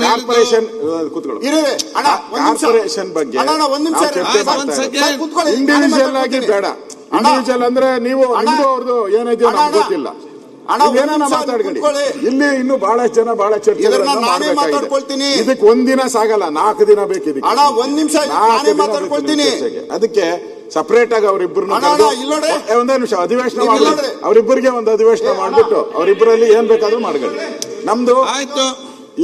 Corporation corporation ಬಗ್ಗೆ individual ಆಗಿ ಬೇಡ. ಇಂಡಿವಿಜುವಲ್ ಅಂದ್ರೆ ನೀವು ನಿಮ್ದು ಅವ್ರದ್ದು ಏನಿದೆಯೋ ನಮ್ಗೆ ಗೊತ್ತಿಲ್ಲ. ಮಾತಾಡ್ಕೊಳ್ಳಿ. ಇಲ್ಲಿ ಇನ್ನು ಬಹಳಷ್ಟು ಜನ ಬಹಳ ಚರ್ಚೆ ಇದಕ್ಕೆ ಒಂದಿನ ಸಾಗಲ್ಲ, 4 ದಿನ ಬೇಕು ಇದಕ್ಕೆ. ಅದಕ್ಕೆ ಸಪರೇಟ್ ಆಗಿ ಅವರಿಬ್ಬರನ್ನ ಒಂದೇ ನಿಮಿಷ ಅಧಿವೇಶನ ಮಾಡಿ, ಅವರಿಬ್ಬರಿಗೆ ಒಂದು ಅಧಿವೇಶನ ಮಾಡ್ಬಿಟ್ಟು ಅವರಿಬ್ಬರಲ್ಲಿ ಏನ್ ಬೇಕಾದ್ರೂ ಮಾಡ್ಕೊಳ್ಳಿ. ನಮ್ದು ಆಯ್ತು.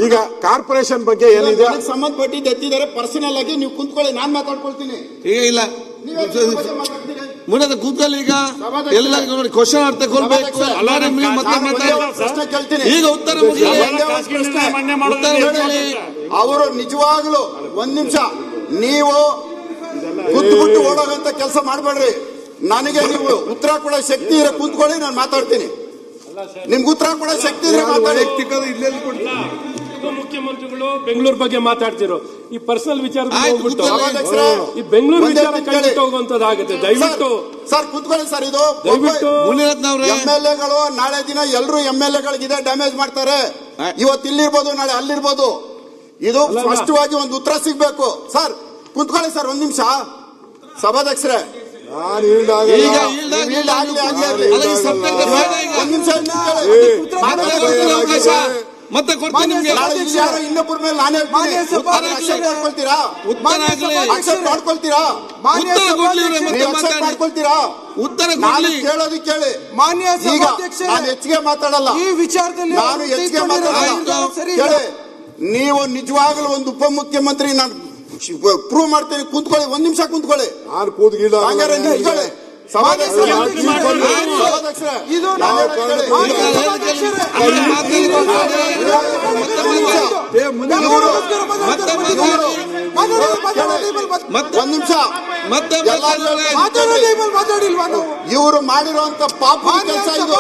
ಈಗ ಕಾರ್ಪೊರೇಷನ್ ಬಗ್ಗೆ ಏನಿದೆ ಸಂಬಂಧಪಟ್ಟಿದ್ದು ಎತ್ತಿದ್ದಾರೆ. ಪರ್ಸನಲ್ ಆಗಿ ನೀವು ಕುಂತ್ಕೊಳ್ಳಿ, ನಾನ್ ಮಾತಾಡ್ಕೊಳ್ತೀನಿ. ಈಗ ಇಲ್ಲ ಮುಂದೆ ಕೂತ್ಕೊಳ್ಳಿ. ಈಗ ಎಲ್ಲ ನೋಡಿ ಕ್ವಶನ್ ಅರ್ಥ ಕೊಡ್ಬೇಕು. ಈಗ ಉತ್ತರ ಅವರು ನಿಜವಾಗ್ಲು ಒಂದ್ ನಿಮಿಷ ನೀವು ಕೂತ್ಬಿಟ್ಟು ಓಡೋಗಂತ ಕೆಲಸ ಮಾಡಬೇಡ್ರಿ. ನನಗೆ ನೀವು ಉತ್ತರ ಕೊಡೋ ಶಕ್ತಿ ಇರೋ ಕೂತ್ಕೊಳ್ಳಿ, ನಾನು ಮಾತಾಡ್ತೀನಿ. ನಿಮ್ಗೆ ಉತ್ತರ ಕೊಡೋ ಶಕ್ತಿ ಇದ್ರೆ ಮಾತಾಡಿ. ಮುಖ್ಯಮಂತ್ರಿಗಳು ಬೆಂಗಳೂರು ಬಗ್ಗೆ ಮಾತಾಡ್ತಿರೋ ಈ ಪರ್ಸನಲ್ ವಿಚಾರದಲ್ಲಿ ಹೋಗ್ಬಿಟ್ಟು ಈ ಬೆಂಗಳೂರು ವಿಚಾರ ಕೈಬಿಟ್ಟು ಹೋಗುವಂತದ್ದಾಗುತ್ತೆ. ದಯವಿಟ್ಟು ಸರ್ ಕೂತ್ಕೊಳ್ಳಿ ಸರ್. ಇದು ದಯವಿಟ್ಟು MLA-ಗಳು ನಾಳೆ ದಿನ ಎಲ್ಲರೂ MLA-ಗಳಿಗೆ ಇದೇ ಡ್ಯಾಮೇಜ್ ಮಾಡ್ತಾರೆ. ಇವತ್ತು ಇಲ್ಲಿರ್ಬೋದು, ನಾಳೆ ಅಲ್ಲಿರ್ಬೋದು. ಇದು ಸ್ಪಷ್ಟವಾಗಿ ಒಂದು ಉತ್ತರ ಸಿಗ್ಬೇಕು. ಸರ್ ಕೂತ್ಕೊಳ್ಳಿ ಸರ್, ಒಂದ್ ನಿಮಿಷ. ಸಭಾಧ್ಯಕ್ಷರೇ ಮತ್ತೆ ಕೊಡ್ತೀನಿ ನಿಮ್ಗೆ. ಇನ್ನೊಬ್ಬರ ಮೇಲೆ ನಾನೇ ಮಾಡ್ಕೊಳ್ತೀರಾ? ಉತ್ತರ ಕೇಳೋದು ಕೇಳಿ. ಮಾನ್ಯ ನಾನು ಹೆಚ್ಚಿಗೆ ಮಾತಾಡಲ್ಲ ಈ ವಿಚಾರದಲ್ಲಿ. ನಾನು ಹೆಚ್ಚಿಗೆ ಮಾತಾಡಲ್ಲ. ನೀವು ನಿಜವಾಗ್ಲೂ ಒಂದು ಉಪಮುಖ್ಯಮಂತ್ರಿ ನಾನು ಪ್ರೂವ್ ಮಾಡ್ತೀನಿ. ಕೂತ್ಕೊಳ್ಳಿ, ಒಂದ್ ನಿಮಿಷ ಕೂತ್ಕೊಳ್ಳಿ. ನಿಂತ್ಕೊಳ್ಳಿ. ಇವರು ಮಾಡಿರುವಂತ ಪಾಪ ಕೆಲಸ ಇದು.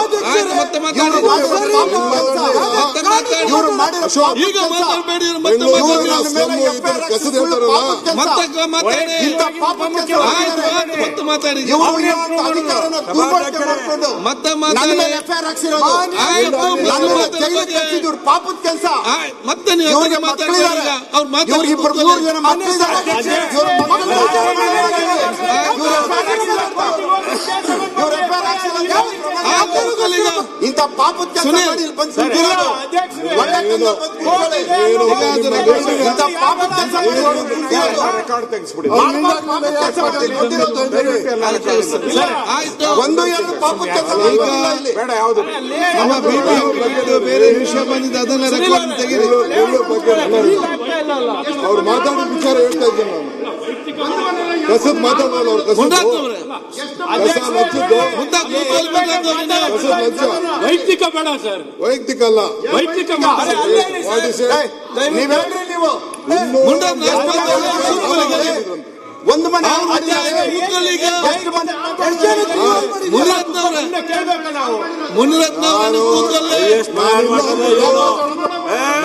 ಇವರು ಮಾಡಿರೋ ಪಾಪದ ಕೆಲಸ. ಮತ್ತೆ ಇಂಥ ಪಾಪದ ಕೆಲಸ ಒಂದು ಎರಡು ಪಾಪದ ಕೆಲಸ ಬೇಡ. ಯಾವ್ದು ಬೇರೆ ವಿಷಯ ಬಂದಿದೆ ಅದನ್ನ ರೆಕಾರ್ಡ್ ತೆಗೆದು ಅವ್ರು ಮಾತಾಡೋ ವಿಚಾರ ಹೇಳ್ತಾ ಇದ್ದೀನಿ ನಾನು. ಕಸದ್ ಮಾತಾಡೋಲ್ಲ ಅವ್ರು. ವೈಯಕ್ತಿಕ ಬೇಡ ಸರ್, ವೈಯಕ್ತಿಕ ಅಲ್ಲ, ವೈಯಕ್ತಿಕ ಒಂದು ಮನೆ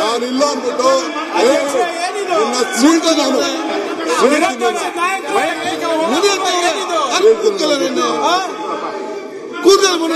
ನಾನಿಲ್ಲ ಅಂದ್ಬಿಟ್ಟು ಕೂದಲು